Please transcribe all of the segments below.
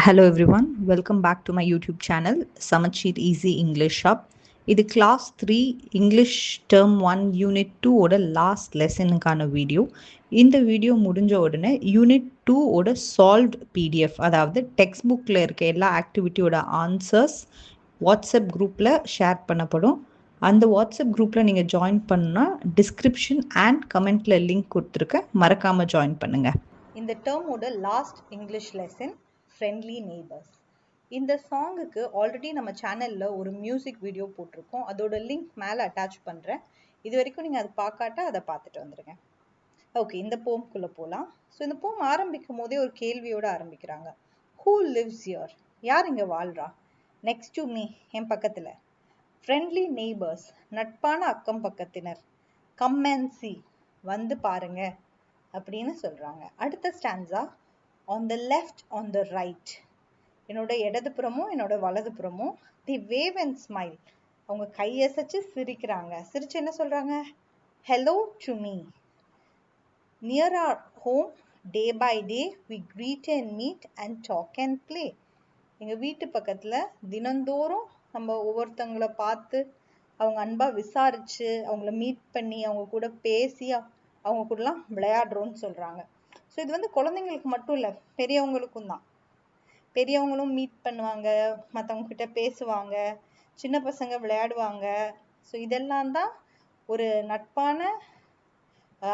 Hello everyone, welcome back to my YouTube channel, Samachit Easy English Shop. இது class 3 English term 1 unit 2 ஓட last லெசனுக்கான video. இந்த video முடிஞ்ச உடனே unit 2 ஓட solved PDF, அதாவது text புக்கில் இருக்க எல்லா ஆக்டிவிட்டியோட ஆன்சர்ஸ் வாட்ஸ்அப் குரூப்பில் ஷேர் பண்ணப்படும். அந்த வாட்ஸ்அப் குரூப்பில் நீங்கள் ஜாயின் பண்ணால் டிஸ்கிரிப்ஷன் அண்ட் கமெண்ட்டில் லிங்க் கொடுத்துருக்கேன், மறக்காமல் ஜாயின் பண்ணுங்கள். இந்த டேர்மோட last English lesson friendly neighbours. இந்த சாங்குக்கு ஆல்ரெடி நம்ம சேனலில் ஒரு மியூசிக் வீடியோ போட்டிருக்கோம், அதோட லிங்க் மேலே அட்டாச் பண்ணுறேன். இது வரைக்கும் நீங்கள் அதை பார்க்காட்டா அதை பார்த்துட்டு வந்துடுங்க. ஓகே, இந்த போம்குள்ளே போகலாம். ஸோ இந்த போம் ஆரம்பிக்கும் போதே ஒரு கேள்வியோடு ஆரம்பிக்கிறாங்க. Who lives here? யார் இங்கே வாழ்றா? நெக்ஸ்ட் டு மீ, என் பக்கத்தில். ஃப்ரெண்ட்லி நெய்பர்ஸ், நட்பான அக்கம் பக்கத்தினர். கம் அண்ட் see, வந்து பாருங்க அப்படின்னு சொல்கிறாங்க. அடுத்த stanza, on the left, on the right, என்னோட இடதுபுறமும் என்னோட வலதுபுறமும். they wave and smile, அவங்க கையசைச்சு சிரிக்கிறாங்க. சிரிச்சு என்ன சொல்றாங்க? hello to me. near our home, day by day, we greet and meet and talk and play. எங்க வீட்டு பக்கத்துல தினந்தோறும் நம்ம ஒவ்வொருத்தங்களை பார்த்து அவங்க அன்பா விசாரிச்சு அவங்கள மீட் பண்ணி அவங்க கூட பேசி அவங்க கூடலாம் விளையாடுறோம்னு சொல்றாங்க. ஸோ இது வந்து குழந்தைங்களுக்கு மட்டும் இல்லை, பெரியவங்களுக்கும் தான். பெரியவங்களும் மீட் பண்ணுவாங்க, மற்றவங்க கிட்ட பேசுவாங்க, சின்ன பசங்க விளையாடுவாங்க. ஸோ இதெல்லாம் தான் ஒரு நட்பான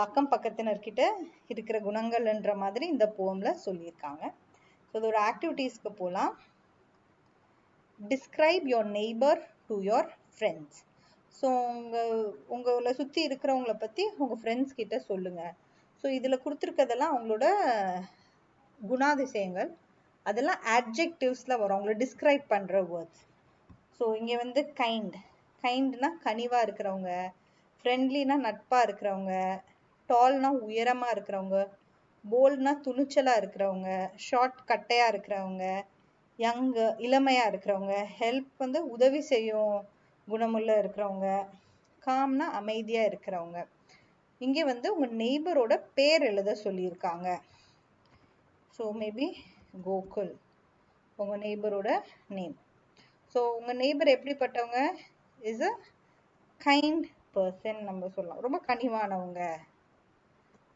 அக்கம் பக்கத்தினர்கிட்ட இருக்கிற குணங்கள்ன்ற மாதிரி இந்த போம்ல சொல்லியிருக்காங்க. ஸோ இதோட ஆக்டிவிட்டீஸ்க்கு போகலாம். Describe your neighbour to your friends. So உங்களை சுற்றி இருக்கிறவங்கள பற்றி உங்கள் ஃப்ரெண்ட்ஸ் கிட்ட சொல்லுங்கள். ஸோ இதில் கொடுத்துருக்கதெல்லாம் அவங்களோட குணாதிசயங்கள், அதெல்லாம் ஆட்ஜெக்டிவ்ஸில் வரும், அவங்கள டிஸ்கிரைப் பண்ணுற வேர்ட்ஸ். ஸோ இங்கே வந்து கைண்ட்னா கனிவாக இருக்கிறவங்க, ஃப்ரெண்ட்லினா நட்பாக இருக்கிறவங்க, டால்னா உயரமாக இருக்கிறவங்க, போல்ட்னா துணிச்சலாக இருக்கிறவங்க, ஷார்ட் கட்டையாக இருக்கிறவங்க, யங்கு இளமையாக இருக்கிறவங்க, ஹெல்ப் வந்து உதவி செய்யும் குணமுள்ள இருக்கிறவங்க, காம்னா அமைதியாக இருக்கிறவங்க. இங்கே வந்து உங்கள் நெய்பரோட பேர் எழுத சொல்லியிருக்காங்க. ஸோ மேபி கோகுல் உங்கள் நெய்பரோட நேம். ஸோ உங்கள் நெய்பர் எப்படிப்பட்டவங்க? இஸ் அ கைண்ட் பர்சன் நம்ம சொல்லலாம், ரொம்ப கனிவானவங்க.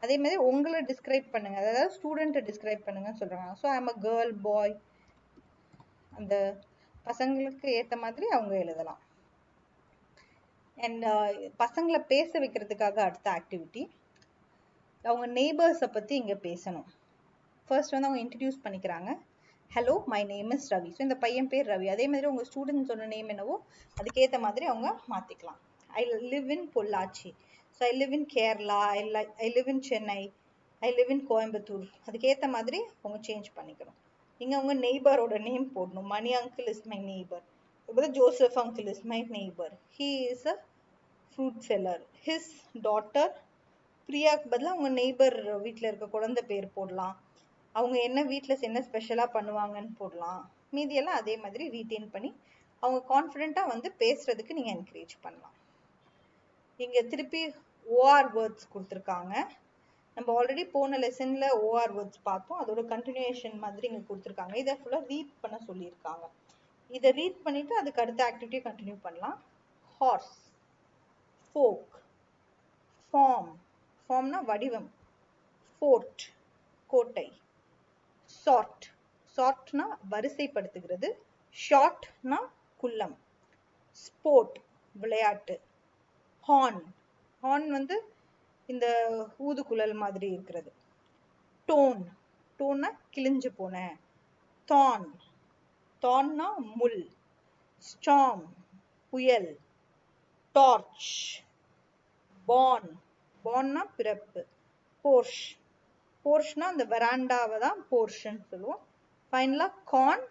அதே மாதிரி உங்களை டிஸ்கிரைப் பண்ணுங்க, அதாவது ஸ்டூடெண்ட்டை டிஸ்கிரைப் பண்ணுங்கன்னு சொல்கிறாங்க. ஸோ ஐம் அ கேர்ள், பாய், அந்த பசங்களுக்கு ஏற்ற மாதிரி அவங்க எழுதலாம். அண்ட் பசங்களை பேச வைக்கிறதுக்காக அடுத்த ஆக்டிவிட்டி, அவங்க நெய்பர்ஸை பற்றி இங்கே பேசணும். ஃபர்ஸ்ட் வந்து அவங்க இன்ட்ரடியூஸ் பண்ணிக்கிறாங்க. Hello, my name is Ravi. So இந்த பையன் பேர் ரவி. அதே மாதிரி உங்கள் ஸ்டூடெண்ட்ஸோட நேம் என்னவோ அதுக்கேற்ற மாதிரி அவங்க மாற்றிக்கலாம். I live in Pollachi, so I live in Kerala, I live in Chennai, I live in Coimbatore. அதுக்கேற்ற மாதிரி அவங்க சேஞ்ச் பண்ணிக்கணும். இங்கே அவங்க நெய்பரோட நேம் போடணும். Mani uncle is my neighbour. இப்போ Joseph uncle is my neighbour. He is a fruit seller. His daughter பிரியாக்கு பதிலாக அவங்க நெய்பர் வீட்டில் இருக்க குழந்தை பேர் போடலாம். அவங்க என்ன வீட்டில் என்ன ஸ்பெஷலாக பண்ணுவாங்கன்னு போடலாம். மீதியெல்லாம் அதே மாதிரி ரீட்டைன் பண்ணி அவங்க கான்ஃபிடென்ட்டாக வந்து பேசுறதுக்கு நீங்கள் என்கரேஜ் பண்ணலாம். இங்கே திருப்பி ஓஆர் வேர்ட்ஸ் கொடுத்துருக்காங்க. நம்ம ஆல்ரெடி போன லெசனில் ஓஆர் வேர்ட்ஸ் பார்த்தோம், அதோட கண்டினியூஷன் மாதிரி இங்கே கொடுத்துருக்காங்க. இதை ஃபுல்லாக ரீட் பண்ண சொல்லியிருக்காங்க. இதை ரீட் பண்ணிவிட்டு அதுக்கு அடுத்த ஆக்டிவிட்டியை கண்டினியூ பண்ணலாம். ஹார்ஸ், ஃபோக், ஃபார்ம், ஃபார்ம்னா வடிவம், ஃபோர்ட் கோட்டை, சார்ட், சார்ட்னா வரிசைப்படுத்துகிறது, ஷார்ட்னா குள்ளம், ஸ்போர்ட் விளையாட்டு, ஹார்ன், ஹார்ன் வந்து இந்த ஊதுகுழல் மாதிரி இருக்கிறது, டோன், டோன்னா கிழிஞ்சு போன, தான், தான்னா முள், ஸ்டார்ம் புயல், டார்ச், பார்ன், பார்ன்னா பிறப்பு, போர்ஷ், போர்ஷ்னா அந்த வெராண்டாவை தான் போர்ஷன் சொல்லுவோம். ஃபைனலாக கார்ன்,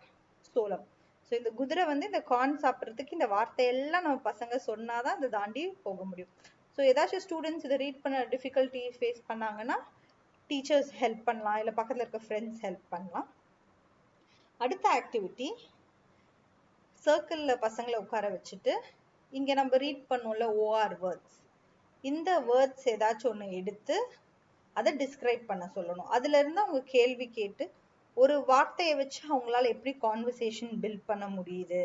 சோளம். ஸோ இந்த குதிரை வந்து இந்த கார்ன் சாப்பிட்றதுக்கு இந்த வார்த்தையெல்லாம் நம்ம பசங்க சொன்னாதான் அதை தாண்டி போக முடியும். ஸோ ஏதாச்சும் ஸ்டூடெண்ட்ஸ் இதை ரீட் பண்ண டிஃபிகல்ட்டி ஃபேஸ் பண்ணாங்கன்னா டீச்சர்ஸ் ஹெல்ப் பண்ணலாம், இல்லை பக்கத்தில் இருக்க ஃப்ரெண்ட்ஸ் ஹெல்ப் பண்ணலாம். அடுத்த ஆக்டிவிட்டி, சர்க்கிளில் பசங்களை உட்கார வச்சுட்டு இங்கே நம்ம ரீட் பண்ணோம்ல ஓஆர் வேர்ட்ஸ், இந்த வேர்ட்ஸ் ஏதாச்சும் ஒன்று எடுத்து அதை டிஸ்கிரைப் பண்ண சொல்லணும். அதுல இருந்து அவங்க கேள்வி கேட்டு ஒரு வார்த்தையை வச்சு அவங்களால எப்படி கான்வர்சேஷன் பில்ட் பண்ண முடியுது,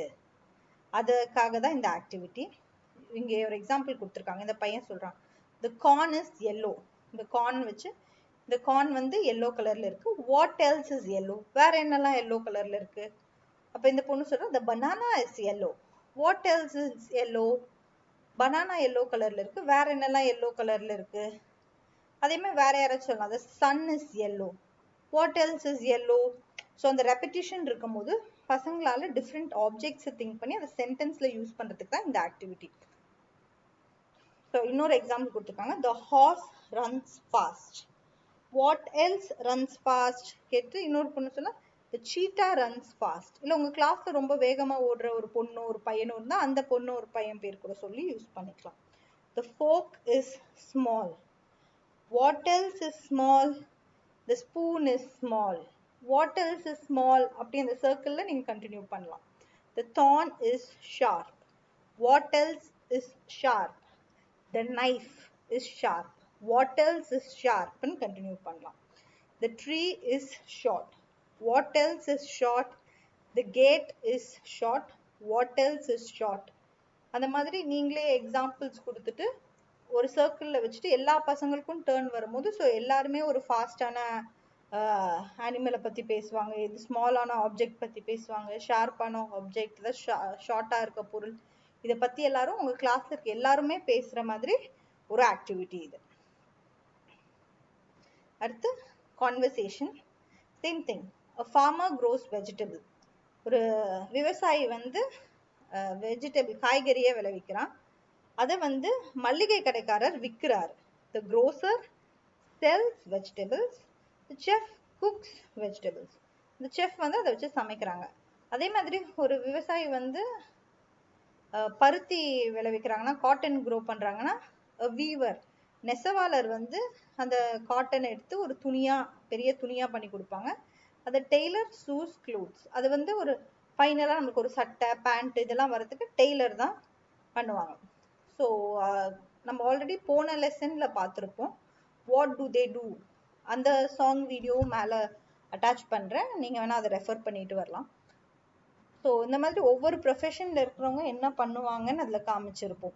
அதுக்காக தான் இந்த ஆக்டிவிட்டி. இங்க ஒரு எக்ஸாம்பிள் கொடுத்துருக்காங்க. இந்த பையன் சொல்றான் the corn is yellow. இந்த corn வச்சு இந்த corn வந்து yellow கலர்ல இருக்கு. what else is yellow? வேற என்னெல்லாம் yellow கலர்ல இருக்கு? அப்ப இந்த பொண்ணு சொல்றா the banana is yellow. what else is yellow? banana yellow கலர்ல இருக்கு. வேற என்னெல்லாம் yellow கலர்ல இருக்கு? அதே மாதிரி வேற யாராச்சும் சொல்லலாம். the sun is yellow. what else is yellow? So அந்த ரெப்பிட்டிஷன் இருக்கும்போது பசங்களால டிஃப்ரெண்ட் ஆப்ஜெக்ட்ஸை திங்க் பண்ணி அதை சென்டென்ஸ்ல யூஸ் பண்றதுக்கு தான் இந்த ஆக்டிவிட்டி. ஸோ இன்னொரு எக்ஸாம்பிள் கொடுத்துருக்காங்க. the horse runs fast. what else runs fast? கேட்டு இன்னொரு பொண்ணு சொன்னா the cheetah runs fast. இல்லை உங்க கிளாஸ்ல ரொம்ப வேகமா ஓடுற ஒரு பொண்ணோ ஒரு பையனோ இருந்தா அந்த பொண்ணு ஒரு பையன் பேர் கூட சொல்லி யூஸ் பண்ணிக்கலாம். the fork is small. what else is small? the spoon is small. what else is small? அப்படி அந்த சர்க்கிள்ல நீங்க கண்டினியூ பண்ணலாம். the thorn is sharp. what else is sharp? the knife is sharp. what else is sharp? ன்னு continue பண்ணலாம். the tree is short. what else is short? the gate is short. what else is short? அந்த மாதிரி நீங்களே examples கொடுத்துட்டு ஒரு சர்க்கிள்ல வச்சுட்டு எல்லா பசங்களுக்கும் டேர்ன் வரும்போது ஸோ எல்லாருமே ஒரு ஃபாஸ்டான அனிமலை பத்தி பேசுவாங்க, இது ஸ்மாலான ஆப்ஜெக்ட் பத்தி பேசுவாங்க, ஷார்ப்பான ஆப்ஜெக்ட் தான் ஷார்ட்டா இருக்க பொருள், இதை பத்தி எல்லாரும் உங்க கிளாஸ்ல இருக்க எல்லாருமே பேசுற மாதிரி ஒரு ஆக்டிவிட்டி இது. அடுத்து conversation. Same thing. a farmer grows vegetable. ஒரு விவசாயி வந்து வெஜிடபிள் காய்கறியை விளைவிக்கிறான். அதை வந்து மல்லிகை கடைக்காரர் விற்கிறார். the grocer sells vegetables. the chef cooks vegetables. the chef வந்து அதை வச்சு சமைக்கிறாங்க. அதே மாதிரி ஒரு விவசாயி வந்து பருத்தி விளைவிக்கிறாங்கன்னா, காட்டன் க்ரோ பண்றாங்கன்னா, வீவர் நெசவாளர் வந்து அந்த காட்டன் எடுத்து ஒரு துணியா பெரிய துணியா பண்ணி கொடுப்பாங்க. அதை டெய்லர் சூஸ் க்ளோத்ஸ். அது வந்து ஒரு ஃபைனலா நமக்கு ஒரு சட்டை பேண்ட் இதெல்லாம் வரதுக்கு டெய்லர் தான் பண்ணுவாங்க. ஸோ நம்ம ஆல்ரெடி போன லெசன்ல பார்த்துருப்போம் வாட் டு தே டூ. அந்த சாங் வீடியோ மேலே அட்டாச் பண்ணுறேன், நீங்கள் வேணால் அதை ரெஃபர் பண்ணிட்டு வரலாம். ஸோ இந்த மாதிரி ஒவ்வொரு ப்ரொஃபஷனில் இருக்கிறவங்க என்ன பண்ணுவாங்கன்னு அதில் காமிச்சிருப்போம்.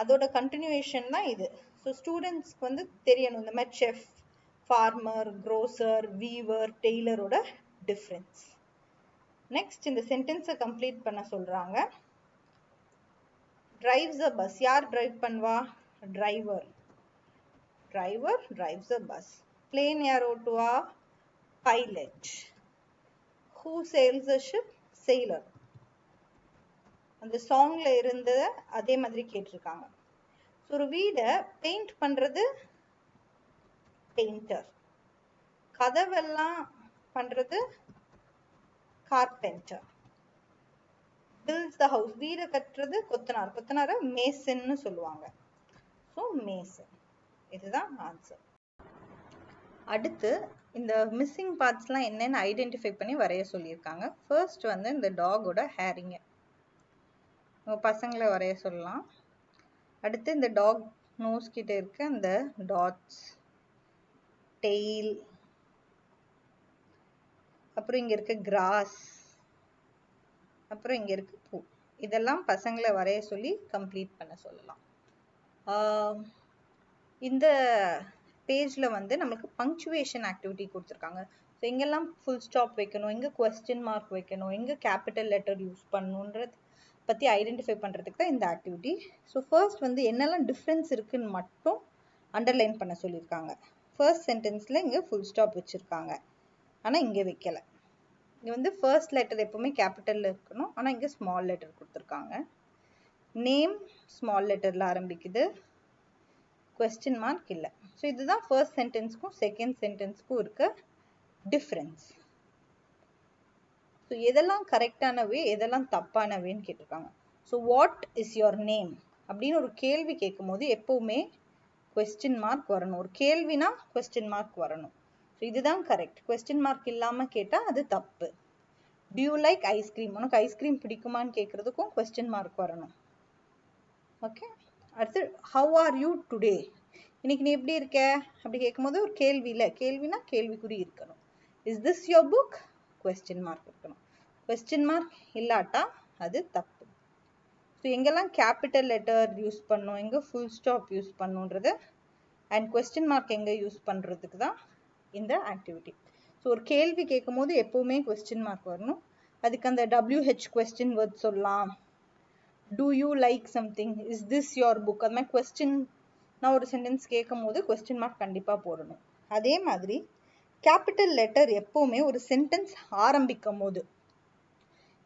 அதோட கண்டினியூவேஷன் தான் இது. ஸோ ஸ்டூடெண்ட்ஸ்க்கு வந்து தெரியணும் இந்த மாதிரி செஃப், ஃபார்மர், க்ரோசர், வீவர், டெய்லரோட டிஃப்ரென்ஸ். நெக்ஸ்ட் இந்த சென்டென்ஸை கம்ப்ளீட் பண்ண சொல்கிறாங்க. drives a bus. யார் டிரைவ் பண்ணுவா? Driver. Driver drives a bus. plane யார் ஓட்டுவா? Pilot. who sails a ship? sailor. அந்த சாங்ல இருந்த அதே மாதிரி கேட்டிருக்காங்க. ஒரு வீடை பெயிண்ட் பண்றது பெயிண்டர். கதவெல்லாம் பண்றது கார்பெண்டர். builds the house. வீடு கட்டுறது கொத்தனார். கொத்தனார மேசன்னு சொல்லுவாங்க. So Mason. இதுதான் ஆன்சர். அடுத்து இந்த மிஸ்ஸிங் பார்ட்ஸ்லாம் என்னென்னு ஐடென்டிஃபை பண்ணி வரைய சொல்லியிருக்காங்க. ஃபர்ஸ்ட் வந்து இந்த டாகோட ஹேரிங்க பசங்களை வரைய சொல்லலாம். அடுத்து இந்த டாக் நோஸ் கிட்ட இருக்க அந்த டாட்ஸ், டெய்ல், அப்புறம் இங்க இருக்க கிராஸ், அப்புறம் இங்க இருக்கு பூ. இதெல்லாம் பசங்களை வரைய சொல்லி கம்ப்ளீட் பண்ண சொல்லலாம். இந்த பேஜ்ல வந்து நமக்கு பங்க்சுவேஷன் ஆக்டிவிட்டி கொடுத்துருக்காங்க. ஸோ எங்கெல்லாம் ஃபுல் ஸ்டாப் வைக்கணும், எங்கே கொஸ்டின் மார்க் வைக்கணும், எங்கே கேபிட்டல் லெட்டர் யூஸ் பண்ணணுன்றது பற்றி ஐடென்டிஃபை பண்ணுறதுக்கு தான் இந்த ஆக்டிவிட்டி. ஸோ ஃபர்ஸ்ட் வந்து என்னெல்லாம் டிஃப்ரென்ஸ் இருக்குன்னு மட்டும் அண்டர்லைன் பண்ண சொல்லியிருக்காங்க. ஃபர்ஸ்ட் சென்டென்ஸில் இங்கே ஃபுல் ஸ்டாப் வச்சுருக்காங்க, ஆனால் இங்கே வைக்கலை. இங்கே வந்து ஃபர்ஸ்ட் லெட்டர் எப்பவுமே கேபிட்டலில் இருக்கணும், ஆனால் இங்கே ஸ்மால் லெட்டர் கொடுத்துருக்காங்க. நேம் ஸ்மால் லெட்டரில் ஆரம்பிக்குது, கொஸ்டின் மார்க் இல்லை. ஸோ இதுதான் ஃபர்ஸ்ட் சென்டென்ஸ்க்கும் செகண்ட் சென்டென்ஸ்க்கும் இருக்க டிஃப்ரென்ஸ். ஸோ எதெல்லாம் கரெக்டானவே எதெல்லாம் தப்பானவேன்னு கேட்டிருக்காங்க. So what is your name அப்படின்னு ஒரு கேள்வி கேட்கும் போது எப்பவுமே கொஸ்டின் மார்க் வரணும். ஒரு கேள்வினா கொஸ்டின் மார்க் வரணும். ஸோ இதுதான் கரெக்ட். கொஸ்டின் மார்க் இல்லாமல் கேட்டால் அது தப்பு. டு யூ லைக் ஐஸ்கிரீம், உனக்கு ஐஸ்கிரீம் பிடிக்குமான்னு கேட்குறதுக்கும் கொஸ்டின் மார்க் வரணும். ஓகே. அடுத்து ஹவ் ஆர் யூ டுடே, இன்னைக்கு நீ எப்படி இருக்க அப்படி கேட்கும்போது ஒரு கேள்வி இல்லை, கேள்வினா கேள்விக்குறி இருக்கணும். Is this your book question mark இருக்கணும். கொஸ்டின் மார்க் இல்லாட்டா அது தப்பு. ஸோ எங்கெல்லாம் கேபிட்டல் லெட்டர் யூஸ் பண்ணும், எங்கே ஃபுல் ஸ்டாப் யூஸ் பண்ணுன்றது அண்ட் கொஸ்டின் மார்க் எங்கே யூஸ் பண்ணுறதுக்கு தான் இந்த ஆக்டிவிட்டி. ஸோ ஒரு கேள்வி கேட்கும் போது எப்போவுமே கொஸ்டின் மார்க் வரணும். அதுக்கு அந்த WH கொஸ்டின் வேர்ட் சொல்லலாம். Do you like something, is this your book, அது மாதிரி கொஸ்டின் நான் ஒரு சென்டென்ஸ் கேட்கும் போது கொஸ்டின் மார்க் கண்டிப்பாக போடணும். அதே மாதிரி கேபிட்டல் லெட்டர் எப்போவுமே ஒரு சென்டென்ஸ் ஆரம்பிக்கும் போது,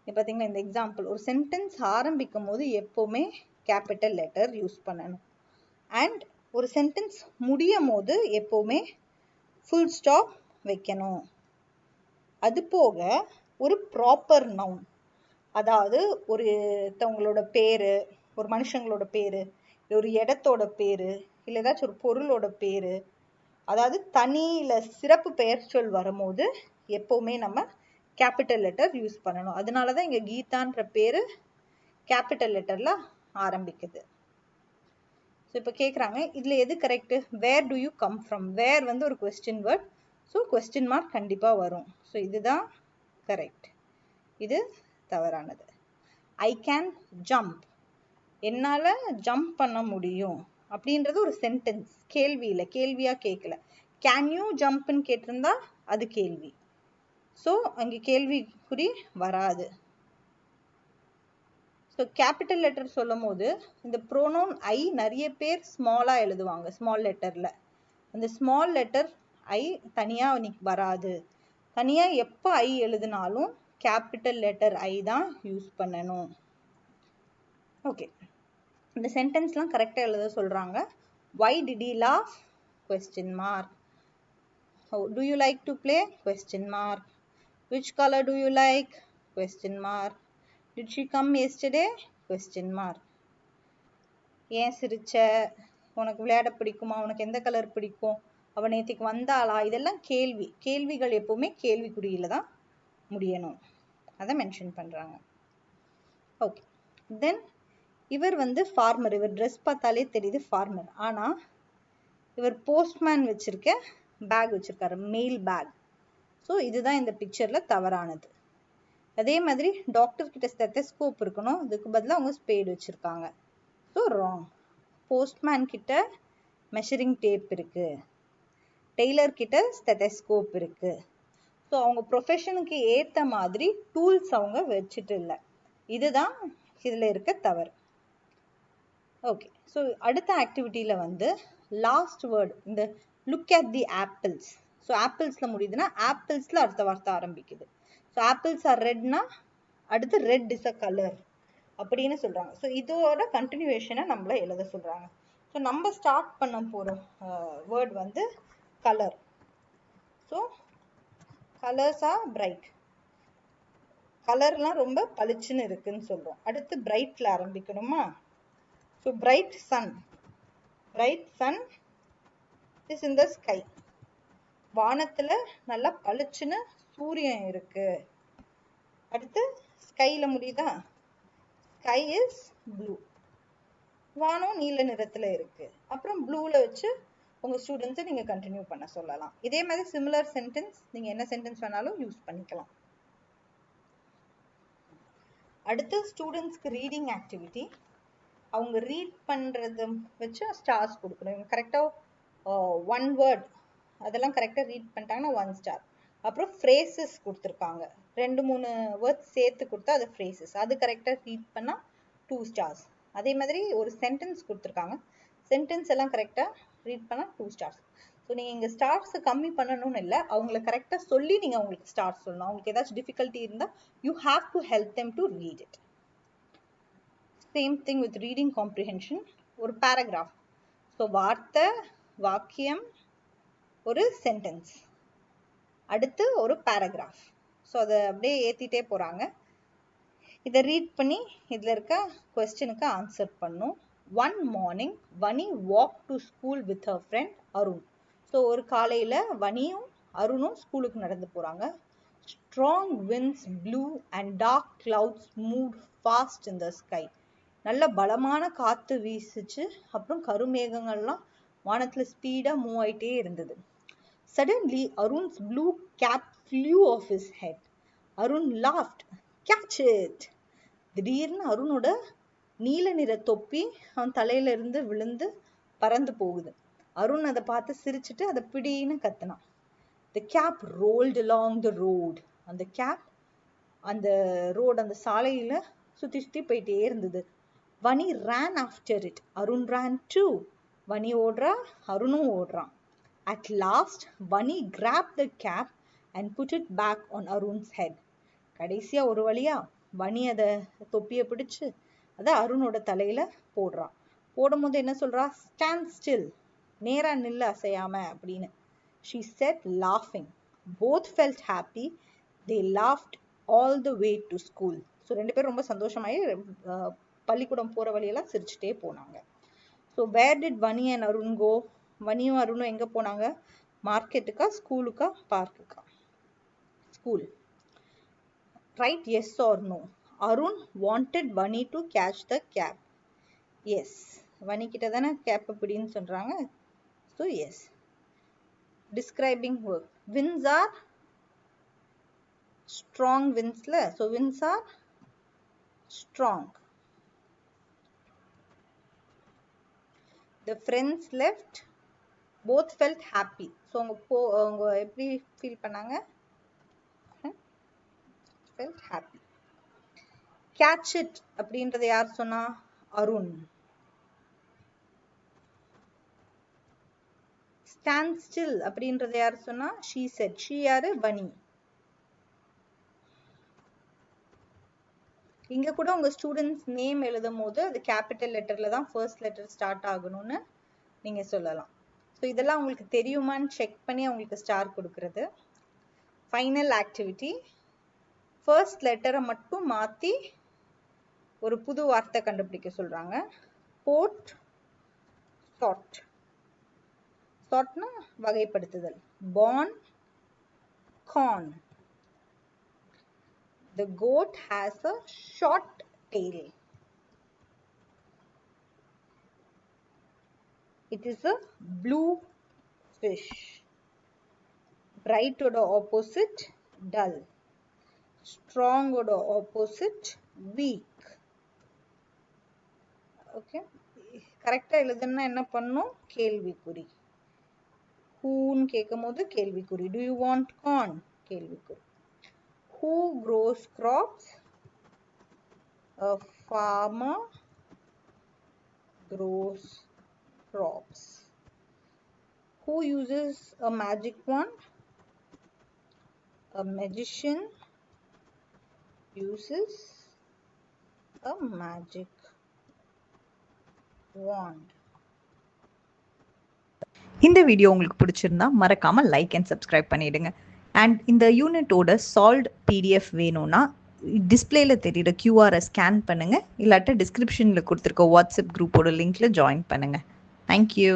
பார்த்தீங்கன்னா இந்த எக்ஸாம்பிள், ஒரு சென்டென்ஸ் ஆரம்பிக்கும் போது எப்போவுமே கேபிட்டல் லெட்டர் யூஸ் பண்ணணும். அண்ட் ஒரு சென்டென்ஸ் முடியும் போது எப்போவுமே ஃபுல் ஸ்டாப் வைக்கணும். அது போக ஒரு ப்ராப்பர் நவுன், அதாவது ஒருத்தவங்களோட பேரு, ஒரு மனுஷங்களோட பேரு, ஒரு இடத்தோட பேரு, இல்லை ஏதாச்சும் ஒரு பொருளோட பேரு, அதாவது தனி இல்லை சிறப்பு பெயர் சொல் வரும்போது எப்போவுமே நம்ம கேபிட்டல் லெட்டர் யூஸ் பண்ணணும். அதனால தான் இங்கே கீதான்ற பேரு கேபிட்டல் லெட்டர்ல ஆரம்பிக்குது. ஸோ இப்போ கேட்குறாங்க இதில் எது correct, where do you come from, where வந்து ஒரு question word, so question mark கண்டிப்பாக வரும். ஸோ இதுதான் கரெக்ட், இது தவறானது. ஐ கேன் ஜம்ப், என்னால் ஜம்ப் பண்ண முடியும் அப்படின்றது ஒரு சென்டென்ஸ், கேள்வி இல்லை, கேள்வியாக கேட்கல. கேன் யூ ஜம்ப்னு கேட்டிருந்தா அது கேள்வி. ஸோ அங்கே கேள்விக்குறி வராது. ஸோ கேபிட்டல் லெட்டர் சொல்லும் போது இந்த ப்ரோனவுன் ஐ நிறைய பேர் ஸ்மாலாக எழுதுவாங்க, ஸ்மால் லெட்டரில். அந்த ஸ்மால் லெட்டர் ஐ தனியாக இன்னைக்கு வராது. தனியாக எப்போ ஐ எழுதினாலும் கேபிட்டல் லெட்டர் ஐ தான் யூஸ் பண்ணணும். ஓகே, இந்த சென்டென்ஸ்லாம் கரெக்டாக எழுத சொல்கிறாங்க. Why did he laugh? Question mark. How do you like to play? Question mark. Which color do you like? Question mark. Did she come yesterday? Question mark. ஏன் சிரிச்ச, உனக்கு விளையாட பிடிக்குமா, உனக்கு எந்த கலர் பிடிக்கும், அவன் நேற்றுக்கு வந்தாளா, இதெல்லாம் கேள்வி. கேள்விகள் எப்பவுமே கேள்விக்குறியில தான் முடியணும், அதை மென்ஷன் பண்ணுறாங்க. ஓகே, தென் இவர் வந்து ஃபார்மர், இவர் ட்ரெஸ் பார்த்தாலே தெரியுது ஃபார்மர். ஆனால் இவர் போஸ்ட்மேன் வச்சிருக்க பேக் வச்சிருக்காரு, மெயில் பேக். ஸோ இதுதான் இந்த பிக்சரில் தவறானது. அதே மாதிரி டாக்டர் கிட்ட ஸ்டெத்தஸ்கோப் இருக்கணும், அதுக்கு பதிலாக அவங்க ஸ்பேடு வச்சுருக்காங்க. So wrong. போஸ்ட்மேன் கிட்ட மெஷரிங் டேப் இருக்கு, டெய்லர் கிட்ட ஸ்டெத்தஸ்கோப் இருக்கு. ஸோ அவங்க ப்ரொஃபஷனுக்கு ஏற்ற மாதிரி டூல்ஸ் அவங்க வச்சுட்டு இல்லை. இதுதான் இதில் இருக்க தவறு. ஓகே, ஸோ அடுத்த ஆக்டிவிட்டியில் வந்து லாஸ்ட் வேர்டு, இந்த look at the apples. So ஆப்பிள்ஸில் முடியுதுன்னா ஆப்பிள்ஸில் அடுத்த வார்த்தை ஆரம்பிக்குது. ஸோ ஆப்பிள்ஸ் ஆர் ரெட்னா அடுத்து ரெட் இஸ் அ கலர் அப்படின்னு சொல்கிறாங்க. ஸோ இதோட கண்டினியூவேஷனை நம்மளை எழுத சொல்கிறாங்க. ஸோ நம்ம ஸ்டார்ட் பண்ண போகிற வேர்ட் வந்து colour. So colours are bright, கலர்லாம் ரொம்ப பளிச்சுன்னு இருக்குன்னு சொல்கிறோம். அடுத்து பிரைட்டில் ஆரம்பிக்கணுமா? So bright sun, bright sun is in the sky. வானத்தில் நல்லா பளிச்சுன்னு சூரியன் இருக்கு. அடுத்து ஸ்கையில் முடியுதா? ஸ்கை இஸ் ப்ளூ, வானம் நீல நிறத்தில் இருக்கு. அப்புறம் ப்ளூவில் வச்சு உங்கள் ஸ்டூடெண்ட்ஸை நீங்கள் கண்டினியூ பண்ண சொல்லலாம். இதே மாதிரி சிமிலர் சென்டென்ஸ் நீங்கள் என்ன சென்டென்ஸ் வேணாலும் யூஸ் பண்ணிக்கலாம். அடுத்து ஸ்டூடெண்ட்ஸ்க்கு ரீடிங் ஆக்டிவிட்டி. அவங்க ரீட் பண்ணுறத வச்சு ஸ்டார்ஸ் கொடுக்கணும். இவங்க கரெக்டாக ஒன் வேர்ட் அதெல்லாம் கரெக்டாக ரீட் பண்ணிட்டாங்கன்னா 1 ஸ்டார். அப்புறம் ஃப்ரேசஸ் கொடுத்துருக்காங்க, 2-3 வேர்ட்ஸ் சேர்த்து கொடுத்தா அது ஃப்ரேசஸ், அது கரெக்டாக ரீட் பண்ணால் 2 ஸ்டார்ஸ். அதே மாதிரி ஒரு சென்டென்ஸ் கொடுத்துருக்காங்க, சென்டென்ஸ் எல்லாம் கரெக்டாக ரீட் பண்ணால் 2 ஸ்டார்ஸ். ஸோ நீங்கள் இங்கே ஸ்டார்ஸை கம்மி பண்ணணும்னு இல்லை, அவங்கள கரெக்டாக சொல்லி நீங்கள் அவங்களுக்கு ஸ்டார்ஸ் சொல்லணும். அவங்களுக்கு ஏதாச்சும் டிஃபிகல்ட்டி இருந்தால் you have to help them to read it. Same thing with reading comprehension. ஒரு பேராகிராஃப், ஸோ வார்த்தை, வாக்கியம், ஒரு சென்டென்ஸ், அடுத்து ஒரு பேராகிராஃப். ஸோ அதை அப்படியே ஏற்றிட்டே போகிறாங்க. இதை ரீட் பண்ணி இதில் இருக்க கொஸ்டினுக்கு ஆன்சர் பண்ணும். One morning Vani walk to school with her friend Arun. So ஒரு காலையில் வனியும் அருணும் ஸ்கூலுக்கு நடந்து போகிறாங்க. Strong winds blew and dark clouds move fast in the sky. நல்ல பலமான காற்று வீசுச்சு, அப்புறம் கருமேகங்கள்லாம் வானத்தில் ஸ்பீடாக மூவ் ஆகிட்டே இருந்தது. Suddenly Arun's blue cap flew off his head. Arun laughed. Catch it! திடீர்னு அருணோட நீல நிற தொப்பி அவன் தலையில இருந்து விழுந்து பறந்து போகுது. அருண் அதை பார்த்து சிரிச்சுட்டு அதை பிடின்னு கத்துனான். The cap rolled along the road. அந்த கேப் அந்த ரோடு அந்த சாலையில சுத்தி சுத்தி போயிட்டே இருந்தது. Vani ran after it. Arun ran too. Vani ஓடுறா, அருணும் ஓடுறான். At last, Vani grabbed the cap and put it back on Arun's head. கடைசியா ஒரு வழியா வனி அதை தொப்பியை பிடிச்சு அதை அருணோட தலையில போடுறான். போடும்போது என்ன சொல்றா? Stand still. நேரா நில்லு அசையாம அப்படின்னு. She said, laughing. Both felt happy. They laughed all the way to school. So ரெண்டு பேரும் ரொம்ப சந்தோஷமாயி பள்ளிக்கூடம் போற வழியெல்லாம் சிரிச்சுட்டே போனாங்க. So where did Vani and Arun go? வனியும் அருணும் எங்க போனாங்க? மார்க்கெட்டுக்கா, ஸ்கூலுக்கா, பார்க்குக்கா? School. Right? Yes or no? Arun wanted Vani to catch the cap. Yes. Vani கிட்ட தானே கேப் பிடின்னு சொல்றாங்க. So yes. Describing verb. Winds are strong winds. So winds are strong. The friends left. Both felt happy. So அவங்க எப்படி feel பண்ணாங்க? Felt happy. Catch it அப்படின்றத யார் சொன்னா? Arun. Stand still அப்படின்றத யார் சொன்னா? She said. She யாரு? வனி. இங்க கூட உங்க ஸ்டூடெண்ட்ஸ் நேம் எழுதும் போது அது கேபிட்டல் லெட்டர்ல தான் ஃபர்ஸ்ட் லெட்டர் ஸ்டார்ட் ஆகணும்னு நீங்க சொல்லலாம். ஸோ இதெல்லாம் உங்களுக்கு தெரியுமான்னு செக் பண்ணி அவங்களுக்கு ஸ்டார் கொடுக்கறது. Final activity. ஃபர்ஸ்ட் லெட்டரை மட்டும் மாத்தி ஒரு புது வார்த்தை கண்டுபிடிக்க சொல்றாங்க. Port, sort. சாட்னா வகைப்படுத்துதல். born, corn. The goat has a short tail. It is a blue fish. Bright oda opposite, dull. Strong oda opposite, weak. Okay. கரெக்டா எழுதுனா என்ன பண்ணும்? கேள்விக்குறி. whoன்னு கேட்கும்போது கேள்விக்குறி. Do you want corn? கேள்விக்குறி. Who grows crops? A farmer grows crops. Who uses a magic wand? A magician uses a magic wand. இந்த video உங்களுக்கு பிடிச்சிருந்தா மறக்காம லைக் அண்ட் சப்ஸ்கிரைப் பண்ணிடுங்க. அண்ட் இந்த யூனிட்டோட சால்வ்ட் பிடிஎஃப் வேணும்னா டிஸ்பிளேல தெரியுற கியூஆரை ஸ்கேன் பண்ணுங்க, இல்லாட்ட டிஸ்கிரிப்ஷன்ல கொடுத்துருக்க வாட்ஸ்அப் குரூப்போட லிங்க்ல ஜாயின் பண்ணுங்க. தேங்க்யூ.